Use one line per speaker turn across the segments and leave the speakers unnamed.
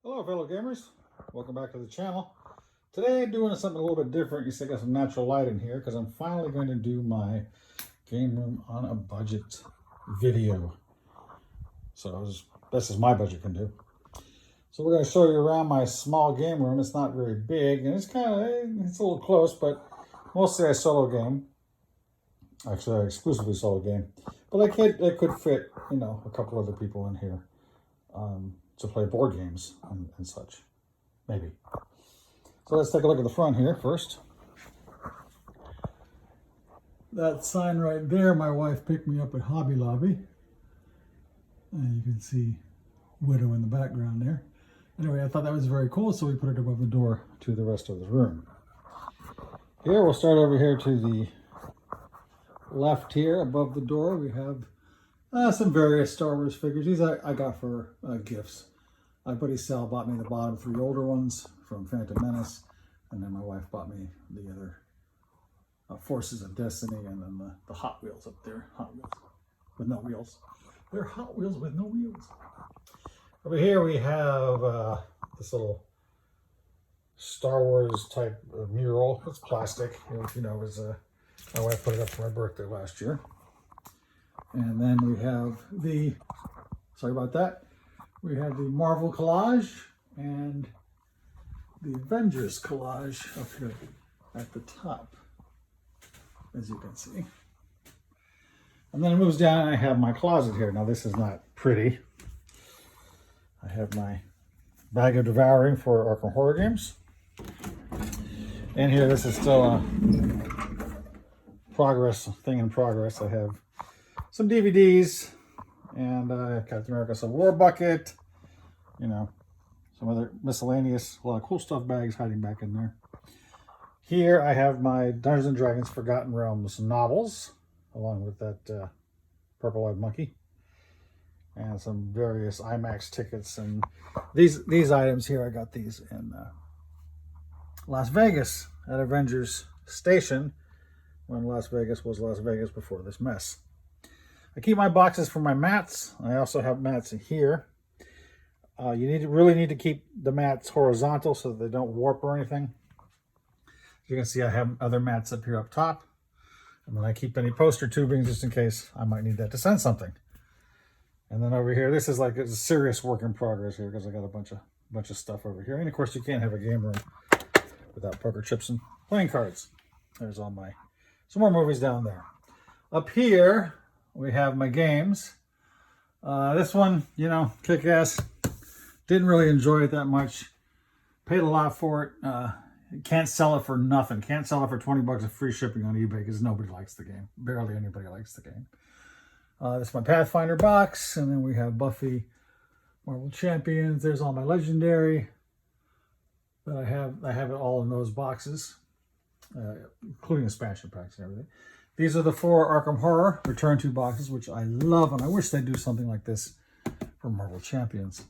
Hello fellow gamers, welcome back to the channel. Today I'm doing something a little bit different. You see I got some natural light in here because I'm finally going to do my game room on a budget video. So as best as my budget can do. So we're going to show you around my small game room. It's not very big and it's a little close, but mostly a solo game. Actually, exclusively solo game. But it could fit, a couple other people in here. To play board games and such, maybe. So let's take a look at the front here first. That sign right there, my wife picked me up at Hobby Lobby. And you can see Widow in the background there. Anyway, I thought that was very cool, so we put it above the door to the rest of the room. Here, we'll start over here to the left here, above the door, we have some various Star Wars figures. These I got for gifts. My buddy Sal bought me the bottom 3 older ones from Phantom Menace, and then my wife bought me the other Forces of Destiny, and then the Hot Wheels up there. Hot Wheels with no wheels. They're Hot Wheels with no wheels. Over here we have this little Star Wars type mural. It's plastic. My wife put it up for my birthday last year. And then we have sorry about that, we have the Marvel collage and the Avengers collage up here at the top, as you can see. And then it moves down and I have my closet here. Now this is not pretty. I have my bag of devouring for Arkham horror games. And here, this is still a thing in progress. I have some DVDs and Captain America Civil War bucket, some other miscellaneous, a lot of cool stuff bags hiding back in there. Here I have my Dungeons and Dragons Forgotten Realms novels, along with that purple-eyed monkey, and some various IMAX tickets. And these items here, I got these in Las Vegas at Avengers Station, when Las Vegas was Las Vegas before this mess. I keep my boxes for my mats. I also have mats in here. You really need to keep the mats horizontal so that they don't warp or anything. As you can see, I have other mats up here up top. And then I keep any poster tubing just in case I might need that to send something. And then over here, this is like a serious work in progress here because I got a bunch of stuff over here. And of course, you can't have a game room without poker chips and playing cards. There's some more movies down there. Up here, we have my games. This one, kick-ass. Didn't really enjoy it that much. Paid a lot for it. Can't sell it for nothing. Can't sell it for 20 bucks of free shipping on eBay because nobody likes the game. Barely anybody likes the game. This is my Pathfinder box. And then we have Buffy, Marvel Champions. There's all my Legendary that I have. I have it all in those boxes, including expansion packs and everything. These are the 4 Arkham Horror Return to boxes, which I love, and I wish they'd do something like this for Marvel Champions.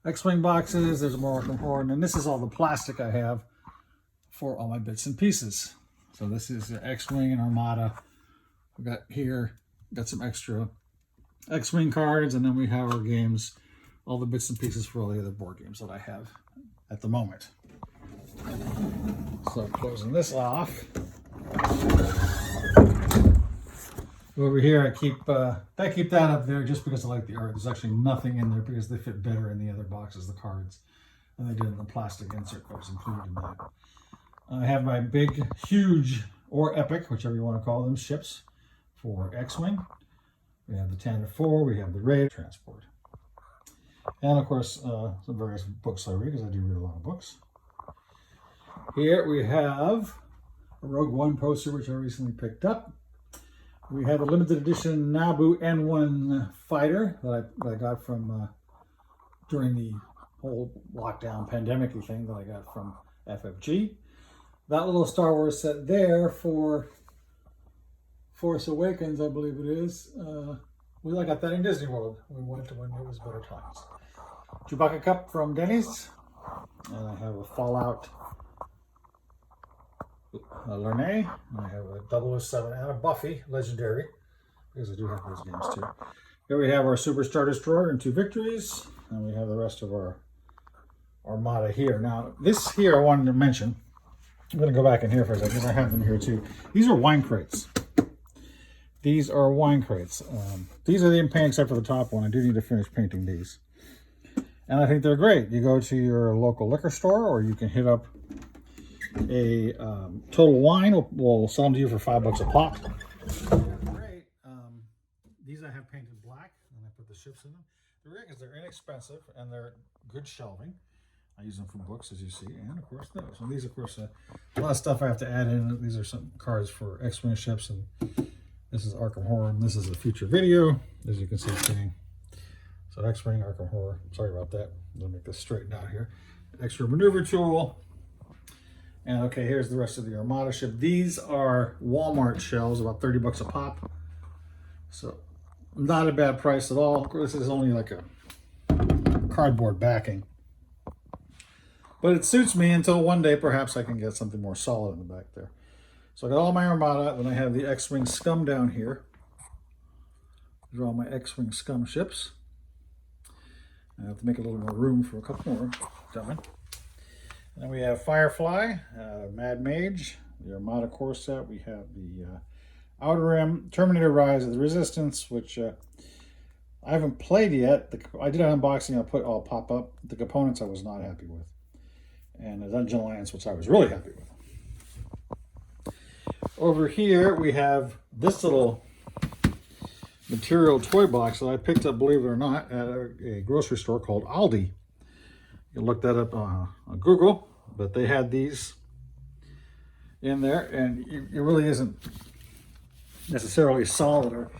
XWing boxes, there's more Arkham Horror, and then this is all the plastic I have for all my bits and pieces. So this is XWing and Armada. We got some extra XWing cards, and then we have our games, all the bits and pieces for all the other board games that I have at the moment. So closing this off. Over here, I keep that up there just because I like the art. There's actually nothing in there because they fit better in the other boxes, the cards, than they did in the plastic insert that was included in that. I have my big, huge, or epic, whichever you want to call them, ships for X-Wing. We have the Tantive 4, we have the Raid Transport. And of course, some various books I read, because I do read a lot of books. Here we have a Rogue One poster, which I recently picked up. We have a limited edition Naboo N1 fighter that I got from during the whole lockdown pandemic-y thing that I got from FFG. That little Star Wars set there for Force Awakens, I believe it is. I got that in Disney World. We went to when it was better times. Chewbacca cup from Denny's. And I have a Fallout Lernay. I have a 007 and a Buffy Legendary, because I do have those games too. Here we have our Super Star Destroyer and 2 victories, and we have the rest of our Armada here. Now, this here I wanted to mention. I'm going to go back in here for a second because I have them here too. These are wine crates. These are wine crates. These are the in paint except for the top one. I do need to finish painting these. And I think they're great. You go to your local liquor store, or you can hit up a Total Wine. We'll sell them to you for $5 a pop. Great. These I have painted black, and I put the ships in them. The ring is they're inexpensive, and they're good shelving. I use them for books, as you see, and of course those. And these, of course, a lot of stuff I have to add in. These are some cards for X-Wing ships, and this is Arkham Horror, and this is a future video, as you can see, saying. So X-Wing, Arkham Horror. Sorry about that. Let me make this straighten out here. Extra maneuver tool. And okay, here's the rest of the Armada ship. These are Walmart shells, about $30 a pop. So not a bad price at all. Of course, this is only like a cardboard backing. But it suits me until one day perhaps I can get something more solid in the back there. So I got all my Armada, then I have the XWing Scum down here. These are all my XWing Scum ships. I have to make a little more room for a couple more coming. And then we have Firefly, Mad Mage, the Armada core set. We have the Outer Rim, Terminator Rise of the Resistance, which I haven't played yet. I did an unboxing, I'll pop up. The components I was not happy with. And the Dungeon Alliance, which I was really happy with. Over here we have this little material toy box that I picked up, believe it or not, at a grocery store called Aldi. You can look that up on Google, but they had these in there, and it really isn't necessarily solid, or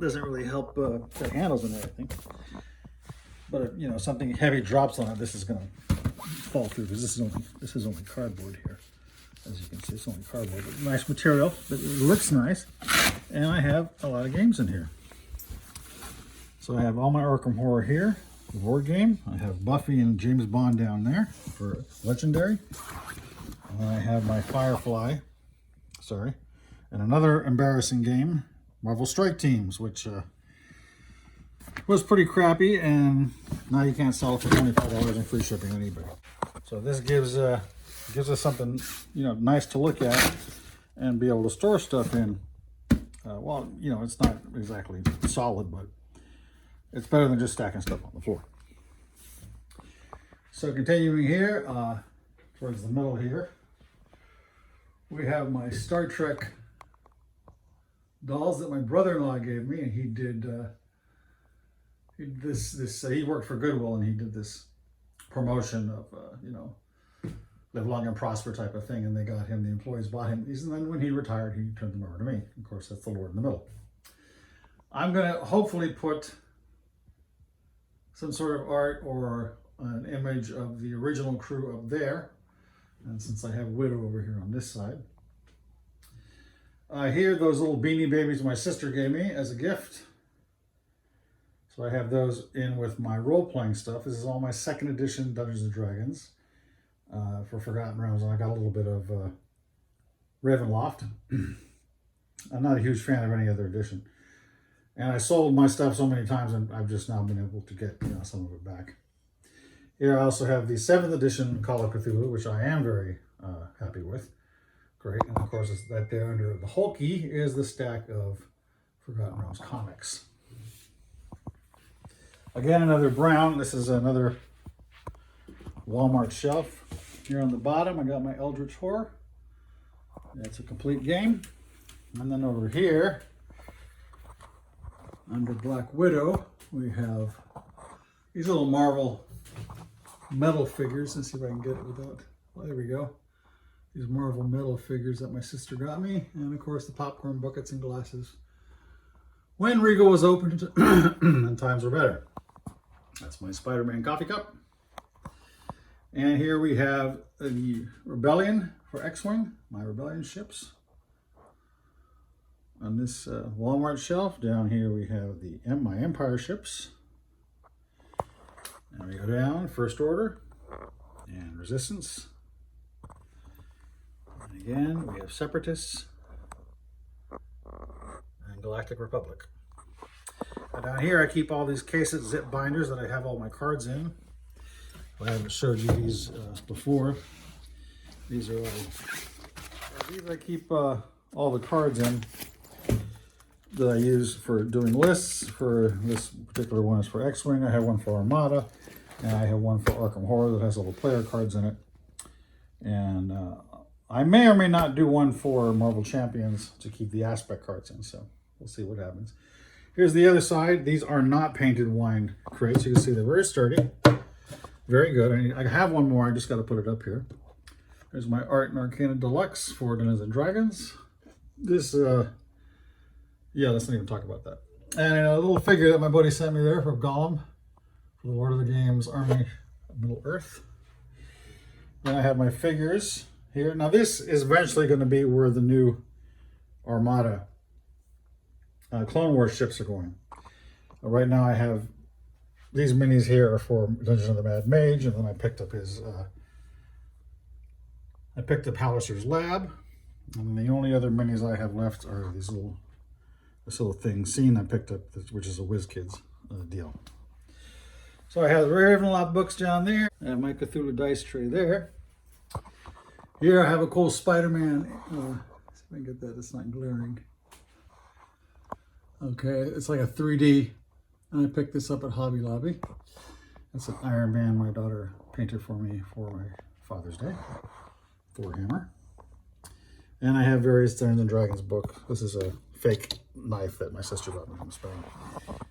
doesn't really help the handles and everything. But if, you know, something heavy drops on it, this is going to fall through, because this is only cardboard here. As you can see, it's only cardboard, but nice material. But it looks nice, and I have a lot of games in here. So I have all my Arkham Horror here, the board game. I have Buffy and James Bond down there for Legendary. And I have my Firefly, and another embarrassing game, Marvel Strike Teams, which was pretty crappy, and now you can't sell it for $25 in free shipping on eBay. So this gives us something, you know, nice to look at and be able to store stuff in. Well, you know, it's not exactly solid, but it's better than just stacking stuff on the floor. So continuing here, towards the middle here, we have my Star Trek dolls that my brother-in-law gave me, and he did he worked for Goodwill, and he did this promotion of you know, live long and prosper type of thing, and they got him, the employees bought him these, and then when he retired, he turned them over to me. Of course, that's the Lord in the middle. I'm going to hopefully put some sort of art or an image of the original crew up there, and since I have Widow over here on this side. Here, those little beanie babies my sister gave me as a gift. So I have those in with my role-playing stuff. This is all my 2nd edition Dungeons & Dragons for Forgotten Realms, and I got a little bit of Ravenloft. I'm not a huge fan of any other edition. And I sold my stuff so many times, and I've just now been able to get, you know, some of it back. Here I also have the 7th edition Call of Cthulhu, which I am very happy with. Great. And of course, it's that there under the Hulky is the stack of Forgotten Realms comics. Again, another brown. This is another Walmart shelf. Here on the bottom, I got my Eldritch Horror. That's a complete game. And then over here, under Black Widow, we have these little Marvel metal figures. Let's see if I can get it without, well, there we go. These Marvel metal figures that my sister got me. And of course the popcorn buckets and glasses when Regal was open and times were better. That's my Spider-Man coffee cup. And here we have the Rebellion for X-Wing, my Rebellion ships. On this Walmart shelf, down here we have my Empire ships. And we go down, First Order and Resistance. And again, we have Separatists and Galactic Republic. And down here I keep all these cases, zip binders that I have all my cards in. I haven't showed you these before. These are these I keep all the cards in that I use for doing lists. For this particular one is for X-Wing. I have one for Armada, and I have one for Arkham Horror that has all the player cards in it. And I may or may not do one for Marvel Champions to keep the aspect cards in, so we'll see what happens. Here's the other side. These are not painted wine crates. You can see they're very sturdy. Very good. I have one more. I just got to put it up here. There's my Art and Arcana Deluxe for Dungeons and Dragons. This, yeah, let's not even talk about that. And a little figure that my buddy sent me there for Gollum, for the Lord of the Games Army of Middle Earth. Then I have my figures here. Now this is eventually going to be where the new Armada Clone Wars ships are going. Right now I have these minis here are for Dungeon of the Mad Mage, and then I picked up his Palliser's Lab, and the only other minis I have left are this little thing Scene I picked up, which is a WizKids deal. So I have the Ravenloft books down there. I have my Cthulhu dice tray there. Here I have a cool Spider-Man. See if I can get that. It's not glaring. Okay, it's like a 3D. And I picked this up at Hobby Lobby. That's an Iron Man my daughter painted for me for my Father's Day. Thor hammer. And I have various Dungeons and Dragons book. This is a fake knife that my sister got me from Spain.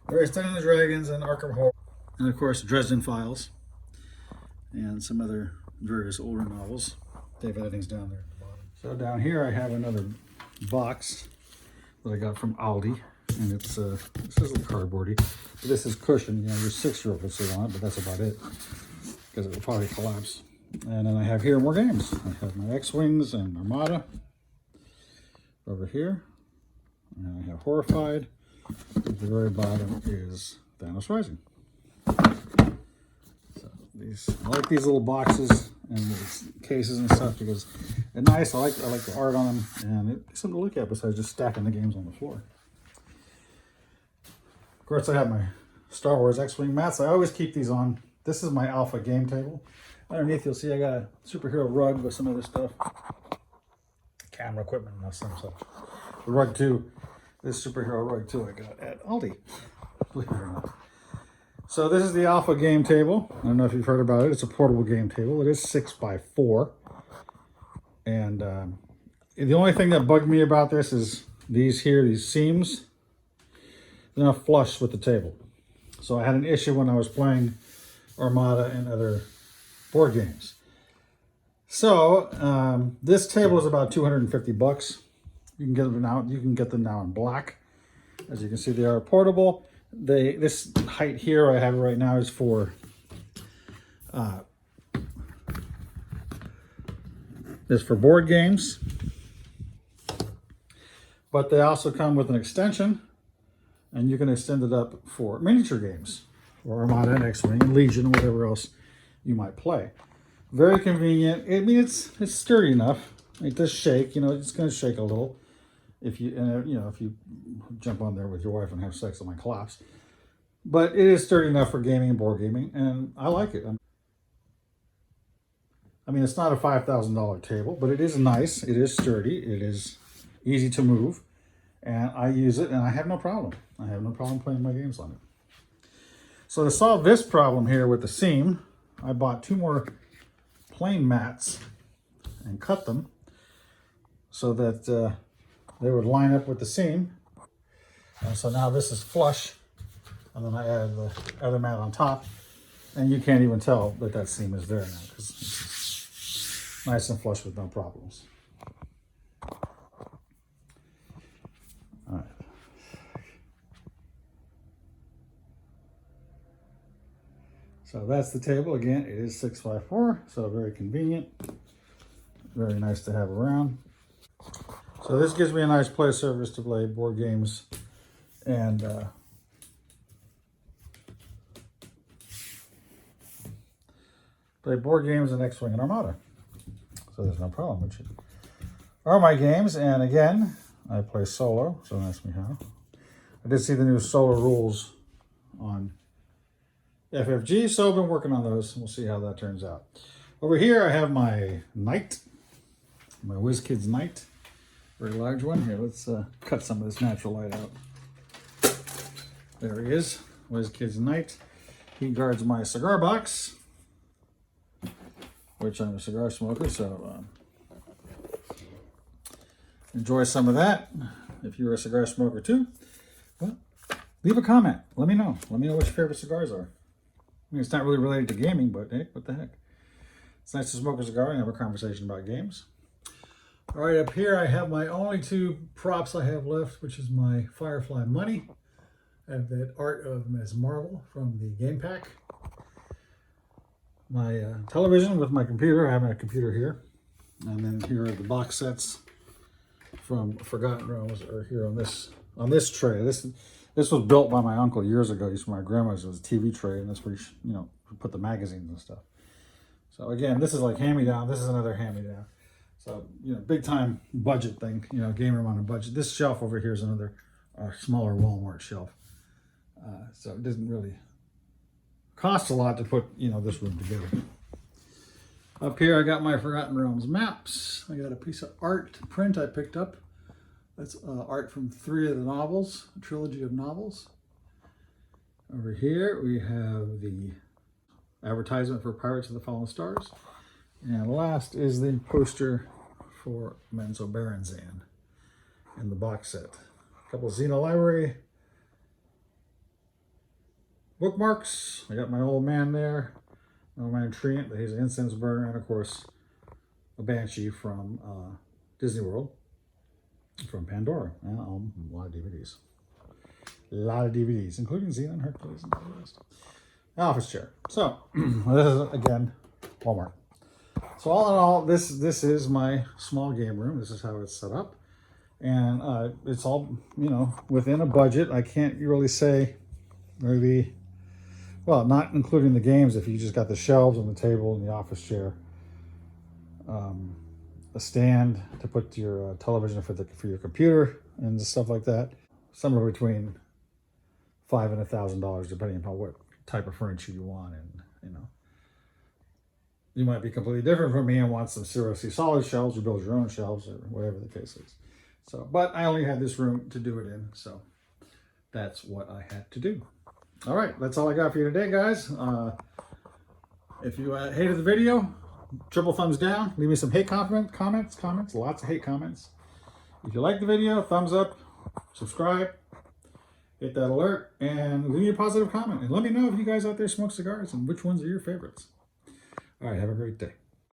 Various Dungeons and Dragons and Arkham Horror. And of course, Dresden Files. And some other various older novels. David Eddings down there at the bottom. So down here I have another box that I got from Aldi. And it's this is a cardboardy, but this is cushion. You know, your 6-year-old could sit on it, but that's about it because it will probably collapse. And then I have here more games. I have my X-Wings and Armada over here, and I have Horrified. At the very bottom is Thanos Rising. So I like these little boxes and these cases and stuff because they're nice. I like the art on them, and it's something to look at besides just stacking the games on the floor. Of course, I have my Star Wars X-Wing mats. I always keep these on. This is my alpha game table. Underneath, you'll see I got a superhero rug with some other stuff. Camera equipment and some stuff. The rug too. This superhero rug too I got at Aldi. Believe it or not. So this is the alpha game table. I don't know if you've heard about it. It's a portable game table. It is 6x4. And the only thing that bugged me about this is these seams. They're not flush with the table. So I had an issue when I was playing Armada and other board games. So this table is about $250. You can get them now. You can get them now in black. As you can see, they are portable. This height here I have right now is for board games, but they also come with an extension. And you can extend it up for miniature games, or Armada and X-Wing and Legion, whatever else you might play. Very convenient. I mean, it's sturdy enough. It does shake. You know, it's going to shake a little if you jump on there with your wife and have sex, it might collapse. But it is sturdy enough for gaming and board gaming, and I like it. I mean, it's not a $5,000 table, but it is nice. It is sturdy. It is easy to move. And I use it, and I have no problem. I have no problem playing my games on it. So to solve this problem here with the seam, I bought 2 more plain mats and cut them so that they would line up with the seam. And so now this is flush, and then I added the other mat on top, and you can't even tell that seam is there now because it's nice and flush with no problems. All right. So that's the table. Again, it is 6x4, so very convenient. Very nice to have around. So this gives me a nice play surface to play board games and play board games and X-Wing and Armada. So there's no problem, which are my games. And again, I play solo, so don't ask me how. I did see the new solo rules on FFG. So I've been working on those. We'll see how that turns out. Over here I have my Night, my WizKids Night, very large one. Here, let's cut some of this natural light out. There he is, WizKids Night. He guards my cigar box, which I'm a cigar smoker, so enjoy some of that. If you're a cigar smoker too, well, leave a comment. Let me know. Let me know what your favorite cigars are. I mean, it's not really related to gaming, but hey, what the heck. It's nice to smoke a cigar and have a conversation about games. All right, up here I have my only two props I have left, which is my Firefly Money. I have that art of Ms. Marvel from the game pack. My television with my computer. I have my computer here. And then here are the box sets from Forgotten Realms, or here on this tray. This was built by my uncle years ago. Used for my grandma's. It was a TV tray, and that's where you put the magazines and stuff. So again, this is like hand-me-down. This is another hand-me-down. So, big time budget thing, game room on a budget. This shelf over here is another smaller Walmart shelf. So it doesn't really cost a lot to put, this room together. Up here, I got my Forgotten Realms maps. I got a piece of art print I picked up. That's art from 3 of the novels, a trilogy of novels. Over here, we have the advertisement for Pirates of the Fallen Stars. And last is the poster for Menzo Berenzan in the box set. A couple of Xena Library bookmarks. I got my old man there, my old man Treant, he's an incense burner, and of course a Banshee from Disney World, from Pandora, and a lot of DVDs. A lot of DVDs, including Xena and Hercules and all the rest. Office chair. So, this is, again, Walmart. So all in all, this is my small game room. This is how it's set up. And it's all, within a budget. I can't really say maybe, well, not including the games, if you just got the shelves and the table and the office chair. A stand to put your television for your computer and stuff like that. Somewhere between $500 and $1,000, depending upon what type of furniture you want. And, you might be completely different from me and want some seriously solid shelves, or build your own shelves, or whatever the case is. So, but I only had this room to do it in, so that's what I had to do. All right, that's all I got for you today, guys. If you hated the video, triple thumbs down. Leave me some hate comments, lots of hate comments. If you like the video, thumbs up, subscribe, hit that alert, and leave me a positive comment. And let me know if you guys out there smoke cigars and which ones are your favorites. All right, have a great day.